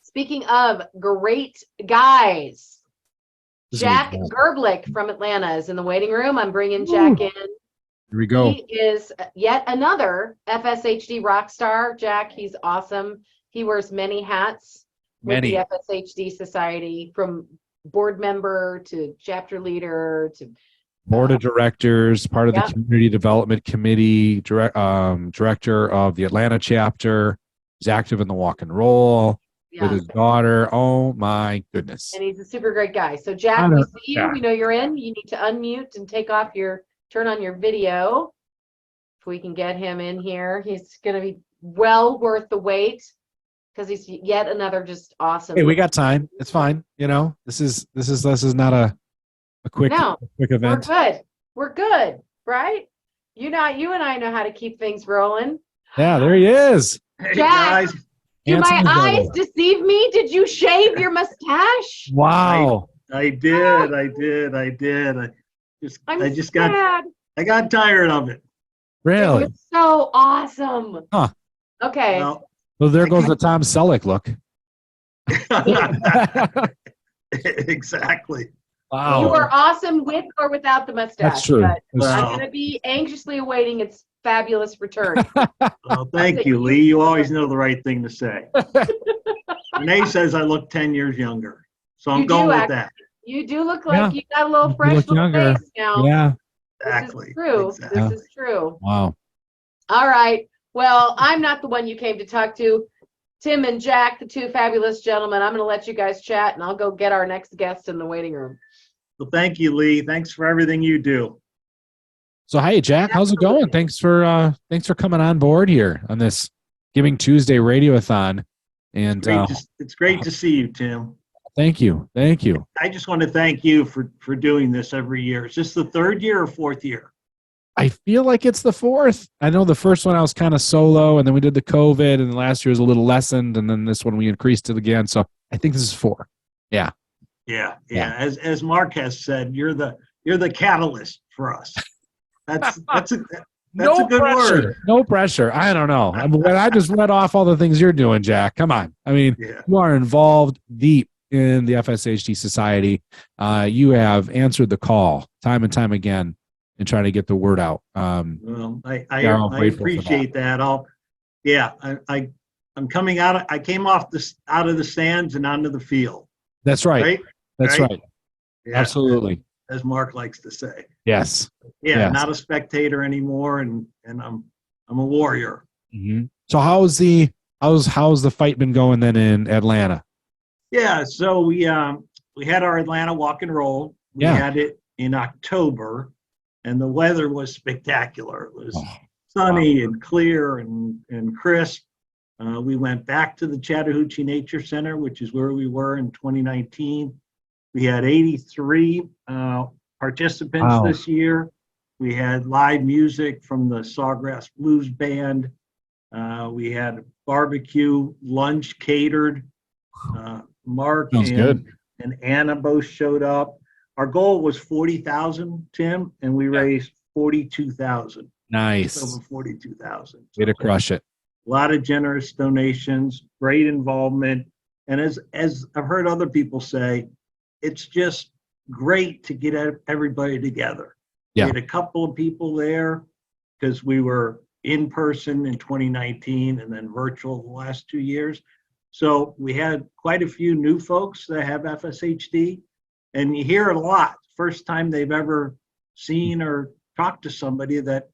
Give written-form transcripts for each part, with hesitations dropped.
speaking of great guys, Jack Gerblick from Atlanta is in the waiting room. I'm bringing Jack in. Here we go. He is yet another FSHD rock star. Jack, he's awesome. He wears many hats with the FSHD Society, from board member to chapter leader to board of directors, part of the community development committee, director of the Atlanta chapter. He's active in the walk and roll with his daughter. Oh my goodness. And he's a super great guy. So Jack, we see you. We know you're in. You need to unmute and turn on your video. If we can get him in here, he's going to be well worth the wait, because he's yet another just awesome. Hey, we got time. It's fine. You know, this is not a quick event. We're good, right? You and I know how to keep things rolling. Yeah, there he is. Hey, Jack, guys. Do my eyes deceive me? Did you shave your mustache? Wow. I did. I got tired of it. Really? It was so awesome. Huh. Okay. Well, there goes the Tom Selleck look. Exactly. Wow. You are awesome with or without the mustache. That's true. I'm going to be anxiously awaiting its fabulous return. Well, thank you, Lee. You always know the right thing to say. Renee says I look 10 years younger, so I'm going with that. You do look like you got a little fresh little face now. Yeah. Exactly. This is true. Exactly. This is true. Wow. All right. Well, I'm not the one you came to talk to. Tim and Jack, the two fabulous gentlemen. I'm going to let you guys chat, and I'll go get our next guest in the waiting room. Well, thank you, Lee. Thanks for everything you do. So, hey, Jack, how's it going? Thanks for coming on board here on this Giving Tuesday Radiothon. And it's great to see you, Tim. Thank you. I just want to thank you for doing this every year. Is this the third year or fourth year? I feel like it's the fourth. I know the first one I was kind of solo, and then we did the COVID, and last year was a little lessened, and then this one we increased it again. So I think this is 4. Yeah. Yeah. As Mark has said, you're the catalyst for us. That's a good pressure. word. No pressure. I don't know. I just read off all the things you're doing, Jack. Come on. I mean, you are involved deep in the FSHD Society. You have answered the call time and time again in trying to get the word out. Well, I appreciate that. I'm coming out. I came out of the stands and onto the field. That's right. That's right. Yeah, absolutely. As Mark likes to say. Yes. Yeah, yes. Not a spectator anymore, and I'm a warrior. Mm-hmm. So how's the fight been going then in Atlanta? Yeah, so we had our Atlanta walk and roll. We had it in October, and the weather was spectacular. It was sunny and clear and crisp. We went back to the Chattahoochee Nature Center, which is where we were in 2019. We had 83 participants this year. We had live music from the Sawgrass Blues Band. We had barbecue, lunch catered. Mark and Anna both showed up. Our goal was 40,000, Tim, and we raised 42,000. Nice. Over 42,000. Way to crush it. A lot of generous donations, great involvement. And as I've heard other people say, it's just great to get everybody together. Yeah. We had a couple of people there because we were in person in 2019 and then virtual the last 2 years. So we had quite a few new folks that have FSHD, and you hear it a lot. First time they've ever seen or talked to somebody that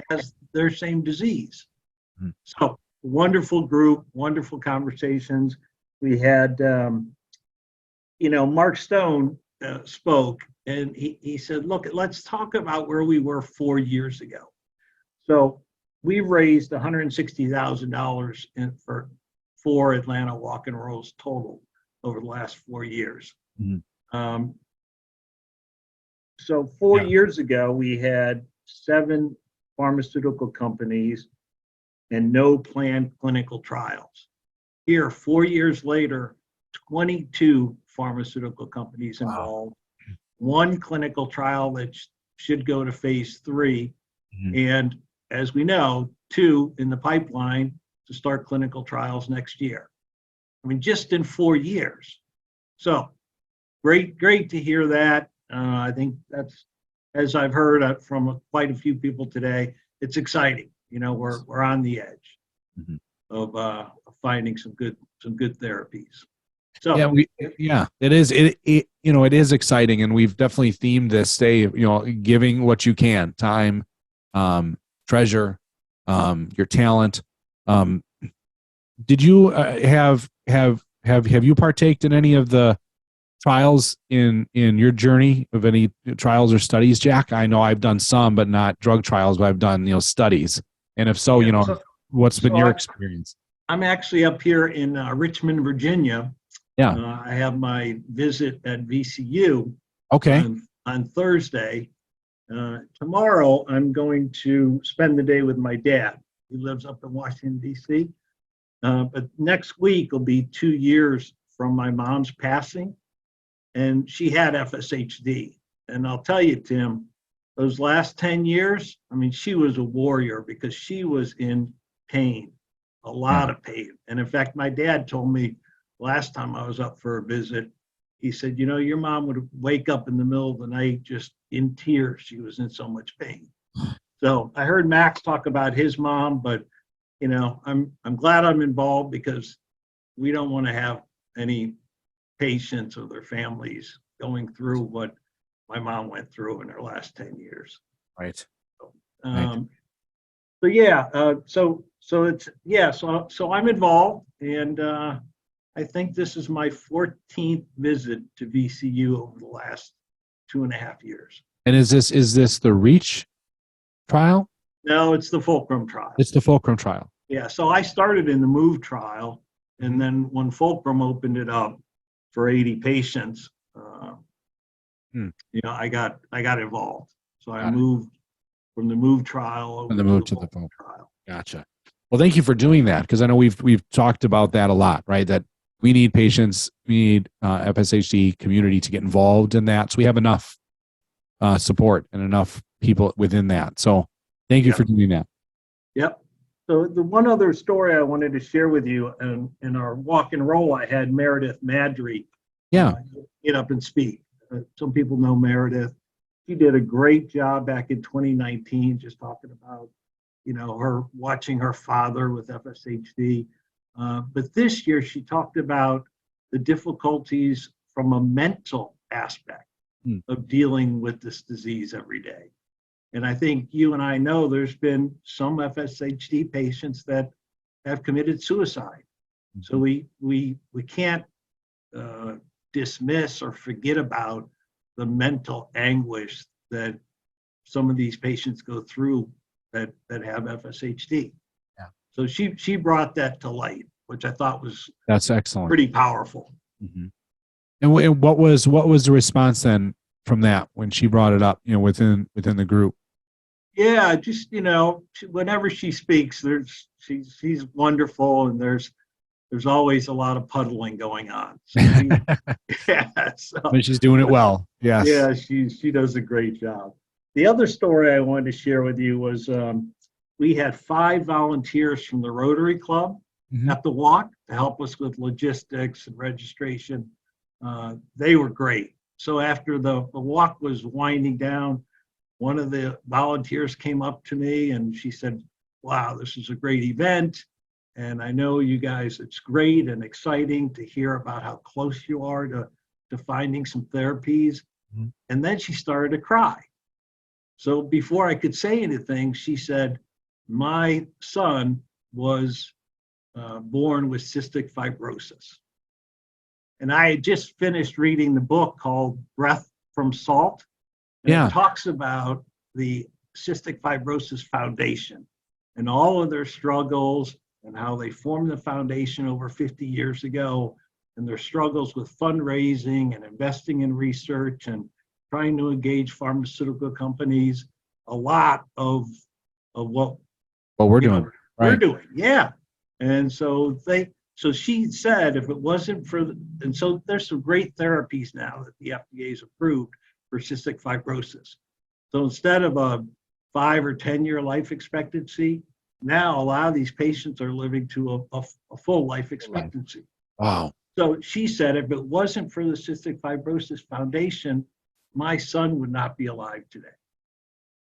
has their same disease. Mm-hmm. So wonderful group, wonderful conversations. We had, Mark Stone spoke, and he said, look, let's talk about where we were 4 years ago. So we raised $160,000 for 4 Atlanta walk and rolls total over the last 4 years. Mm-hmm. So 4 years ago, we had 7 pharmaceutical companies and no planned clinical trials. Here, 4 years later, 22 pharmaceutical companies involved, 1 clinical trial that should go to phase 3, and as we know, 2 in the pipeline to start clinical trials next year. I mean, just in 4 years. So great to hear that. I think that's, as I've heard from quite a few people today, it's exciting. You know, we're on the edge of finding some good therapies. So it is it is exciting, and we've definitely themed this day, giving what you can, time, treasure, your talent. Did you have you partaked in any of the trials in your journey, of any trials or studies, Jack? I know I've done some, but not drug trials, but I've done studies. And if so, what's been your experience? I'm actually up here in Richmond, Virginia. Yeah. I have my visit at VCU on Thursday. Tomorrow, I'm going to spend the day with my dad. He lives up in Washington, D.C. But next week will be 2 years from my mom's passing, and she had FSHD. And I'll tell you, Tim, those last 10 years, I mean, she was a warrior because she was in pain, a lot of pain. And in fact, my dad told me last time I was up for a visit, he said, your mom would wake up in the middle of the night just in tears. She was in so much pain. So I heard Max talk about his mom, but I'm glad I'm involved because we don't want to have any patients or their families going through what my mom went through in her last 10 years. Right. So I'm involved, and I think this is my 14th visit to VCU over the last 2.5 years. And is this the REACH trial? No, it's the Fulcrum trial. It's the Fulcrum trial. Yeah, so I started in the MOVE trial, and then when Fulcrum opened it up for 80 patients, I got involved. So I moved from the MOVE trial over to the Fulcrum trial. Gotcha. Well, thank you for doing that, because I know we've talked about that a lot, right? That we need patients, we need FSHD community to get involved in that, so we have enough support and enough people within that. So thank you for doing that. Yep. So the one other story I wanted to share with you, in our walk and roll, I had Meredith Madry get up and speak. Some people know Meredith. She did a great job back in 2019, just talking about, her watching her father with FSHD. But this year she talked about the difficulties from a mental aspect of dealing with this disease every day. And I think you and I know there's been some FSHD patients that have committed suicide. So we can't dismiss or forget about the mental anguish that some of these patients go through that have FSHD. Yeah. So she brought that to light, which I thought was that's excellent, pretty powerful. Mm-hmm. And what was the response then from that when she brought it up, within the group? Yeah, just whenever she speaks, she's wonderful, and there's always a lot of puddling going on. So but she's doing it well. Yes. Yeah, she does a great job. The other story I wanted to share with you was we had 5 volunteers from the Rotary Club at the walk to help us with logistics and registration. They were great. So after the walk was winding down, one of the volunteers came up to me and she said, "Wow, this is a great event. And I know you guys, it's great and exciting to hear about how close you are to finding some therapies." And then she started to cry. So before I could say anything, she said, "My son was born with cystic fibrosis." And I had just finished reading the book called Breath from Salt. And it talks about the Cystic Fibrosis Foundation and all of their struggles and how they formed the foundation over 50 years ago, and their struggles with fundraising and investing in research and trying to engage pharmaceutical companies. A lot of what we're doing. We're doing, yeah. And so she said, if it wasn't for and so there's some great therapies now that the FDA has approved for cystic fibrosis. So instead of a 5 or 10 year life expectancy, now a lot of these patients are living to a full life expectancy. Wow. So she said, if it wasn't for the Cystic Fibrosis Foundation, my son would not be alive today.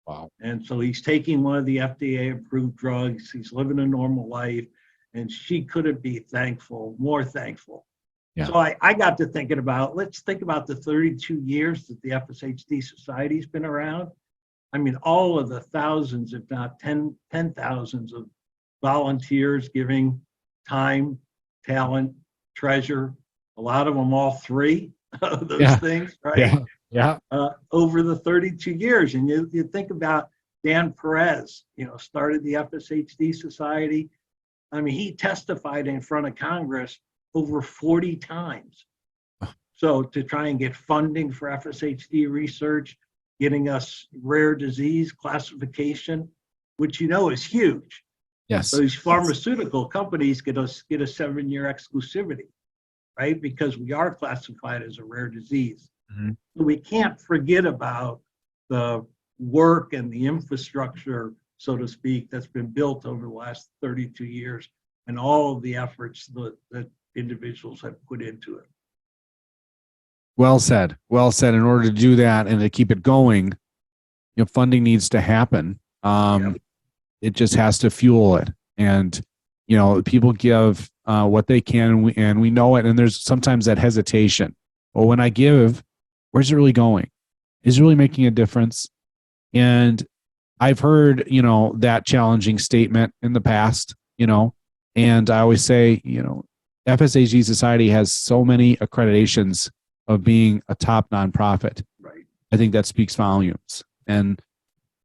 Wow. And so he's taking one of the FDA approved drugs. He's living a normal life. And she couldn't be more thankful. Yeah. So I got to thinking about, let's think about the 32 years that the FSHD Society's been around. I mean, all of the thousands, if not 10 thousands of volunteers giving time, talent, treasure, a lot of them all three of those things, right? Yeah. Over the 32 years. And you think about Dan Perez, started the FSHD Society. I mean, he testified in front of Congress over 40 times. So to try and get funding for FSHD research, getting us rare disease classification, which is huge. Yes. So these pharmaceutical companies get a 7-year exclusivity, right? Because we are classified as a rare disease. Mm-hmm. So we can't forget about the work and the infrastructure, so to speak, that's been built over the last 32 years and all of the efforts that individuals have put into it. Well said. Well said. In order to do that and to keep it going, funding needs to happen. It just has to fuel it. And, people give what they can, and we know it. And there's sometimes that hesitation. Well, when I give, where's it really going? Is it really making a difference? And I've heard, that challenging statement in the past, and I always say, FSHD Society has so many accreditations of being a top nonprofit. Right. I think that speaks volumes. And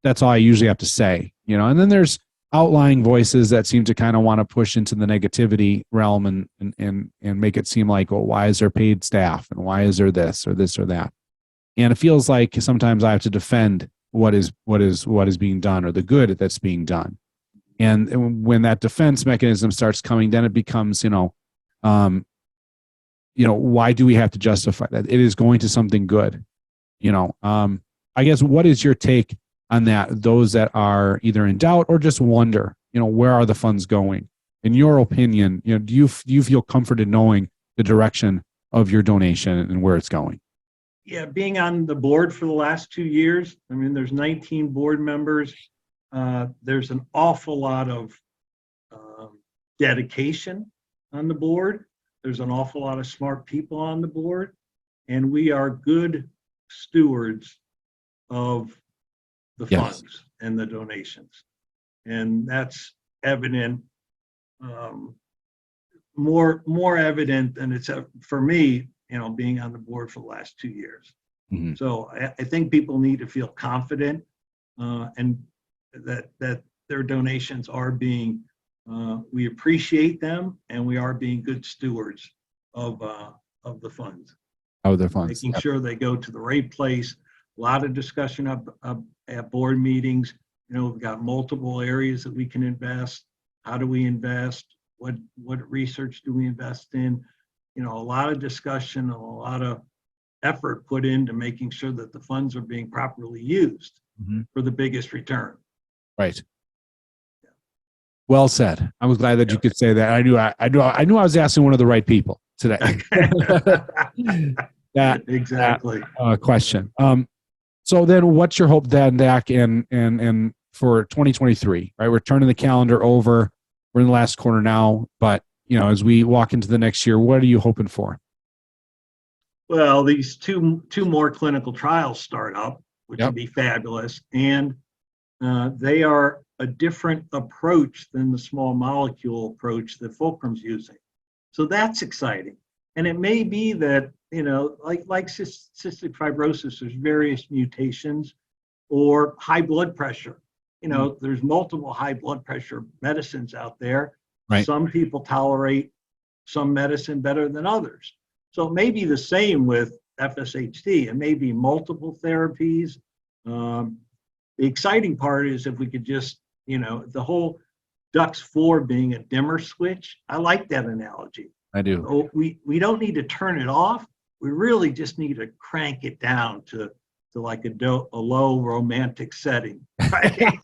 that's all I usually have to say, and then there's outlying voices that seem to kind of want to push into the negativity realm and make it seem like, well, why is there paid staff? And why is there this or that? And it feels like sometimes I have to defend what is being done or the good that's being done. And when that defense mechanism starts coming, then it becomes, why do we have to justify that? It is going to something good. I guess, what is your take on that? Those that are either in doubt or just wonder, where are the funds going? In your opinion, do you feel comforted knowing the direction of your donation and where it's going? Yeah, being on the board for the last 2 years, I mean, there's 19 board members. There's an awful lot of dedication on the board. There's an awful lot of smart people on the board, and we are good stewards of the funds and the donations. And that's evident, more evident than it's for me, being on the board for the last 2 years. Mm-hmm. So I think people need to feel confident and that their donations are being, we appreciate them, and we are being good stewards of the funds. Of the funds. Making sure they go to the right place. A lot of discussion up at board meetings. We've got multiple areas that we can invest. How do we invest? What research do we invest in? A lot of discussion, a lot of effort put into making sure that the funds are being properly used for the biggest return. Right. Well said. I was glad that you could say that. I knew I was asking one of the right people today. Exactly. Question. So then, what's your hope then, Dak, and for 2023? Right, we're turning the calendar over. We're in the last quarter now, but as we walk into the next year, what are you hoping for? Well, these two more clinical trials start up, which would be fabulous, and they are a different approach than the small molecule approach that Fulcrum's using. So that's exciting. And it may be that, like cystic fibrosis, there's various mutations, or high blood pressure. There's multiple high blood pressure medicines out there. Right. Some people tolerate some medicine better than others. So it may be the same with FSHD. It may be multiple therapies. The exciting part is if we could just, the whole DUX4 being a dimmer switch. I like that analogy. I do. So we don't need to turn it off. We really just need to crank it down to like a low romantic setting. Right?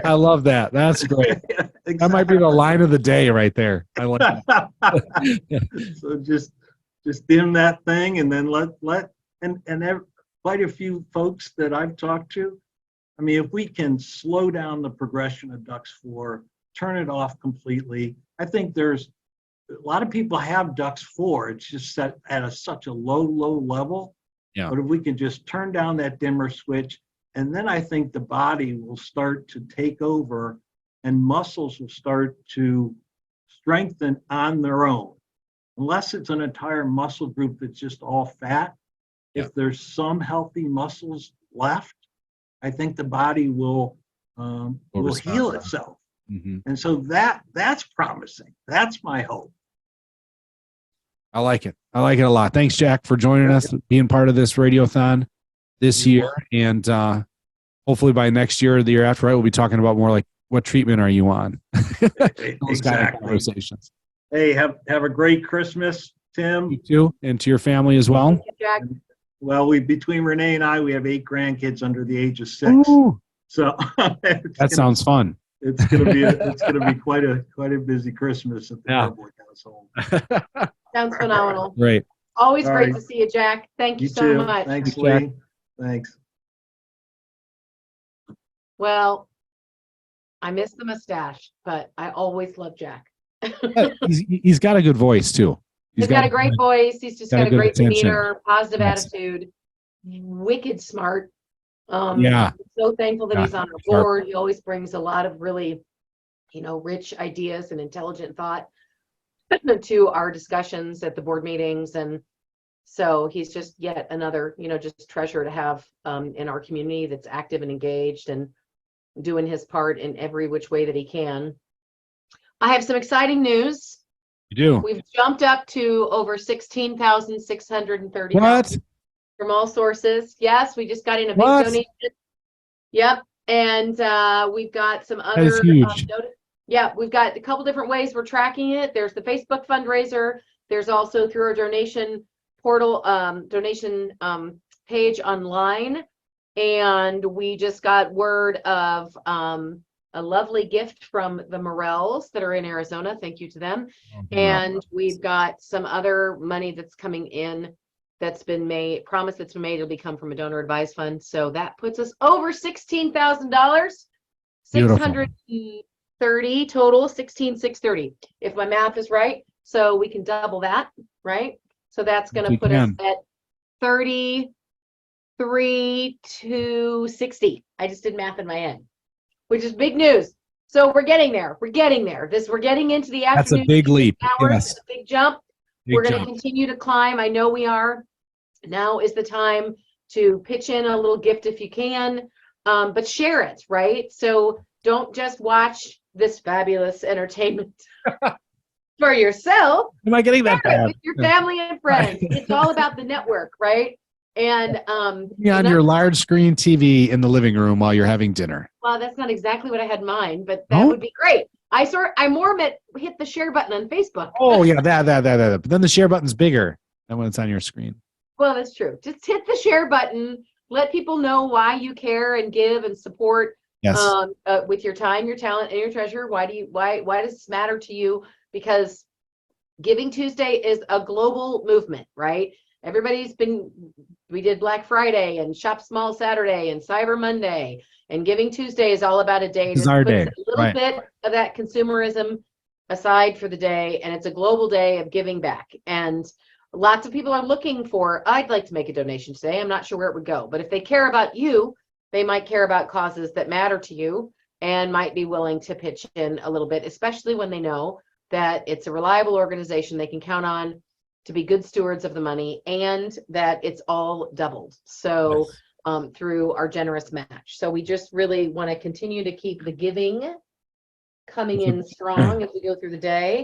I love that. That's great. Exactly. That might be the line of the day right there. I like that. So just dim that thing, and then quite a few folks that I've talked to. I mean, if we can slow down the progression of DUX4, turn it off completely. I think there's a lot of people have DUX4. It's just set at such a low level. Yeah. But if we can just turn down that dimmer switch, and then I think the body will start to take over and muscles will start to strengthen on their own. Unless it's an entire muscle group that's just all fat, if there's some healthy muscles left, I think the body will heal itself. Mm-hmm. And so that's promising. That's my hope. I like it. I like it a lot. Thanks, Jack, for joining us, being part of this radiothon this year. And hopefully by next year or the year after, right, we'll be talking about more like, what treatment are you on? Those kind of conversations. Hey, have a great Christmas, Tim. You too, and to your family as well. Thank you, Jack. Well, between Renee and I, we have 8 grandkids under the age of 6. Ooh, So sounds fun. It's gonna be quite a busy Christmas at the Gerblick household. Sounds phenomenal. Great. Always All great right. to see you, Jack. Thank you so too. much. Thanks, Jack. Lee. Thanks. Well, I miss the mustache, but I always love Jack. He's got a good voice too. He's got a great voice. He's just got a good great attention. demeanor, positive Yes. attitude, wicked smart. Yeah. So thankful that Yeah. he's on our board. He always brings a lot of really, rich ideas and intelligent thought to our discussions at the board meetings. And so he's just yet another, just treasure to have in our community that's active and engaged and doing his part in every which way that he can. I have some exciting news. You do. We've jumped up to over 16,630 What? from all sources. Yes, we just got in a big What? donation. Yep. And we've got some That is other huge. we've got a couple different ways we're tracking it. There's the Facebook fundraiser. There's also through our donation portal, donation page online. And we just got word of a lovely gift from the Morels that are in Arizona. Thank you to them. And we've got some other money that's coming in that's been made, promise that's been made. It'll become from a donor advised fund. So that puts us over $16,000, 630 total, 16,630, if my math is right. So we can double that, right? So that's going to put us at 33,260. I just did math in my head, which is big news. So we're getting there. We're getting there. We're getting into the afternoon. That's a big leap. Hours. Yes. It's a big jump. We're going to continue to climb. I know we are. Now is the time to pitch in a little gift if you can, but share it, right? So don't just watch this fabulous entertainment for yourself. Am I getting that bad? With your family and friends. It's all about the network, right? And on your large screen TV in the living room while you're having dinner. Well, that's not exactly what I had in mind, but that would be great. I more meant hit the share button on Facebook. Oh yeah, that. But then the share button's bigger than when it's on your screen. Well, that's true. Just hit the share button. Let people know why you care and give and support. Yes. With your time, your talent, and your treasure. Why does this matter to you? Because Giving Tuesday is a global movement, right? We did Black Friday and Shop Small Saturday and Cyber Monday, and Giving Tuesday is all about a day. It's our day. A little bit of that consumerism aside for the day, and it's a global day of giving back. And lots of people are looking for, I'd like to make a donation today. I'm not sure where it would go, but if they care about you, they might care about causes that matter to you and might be willing to pitch in a little bit, especially when they know that it's a reliable organization they can count on to be good stewards of the money and that it's all doubled. So through our generous match. So we just really want to continue to keep the giving coming in strong as we go through the day.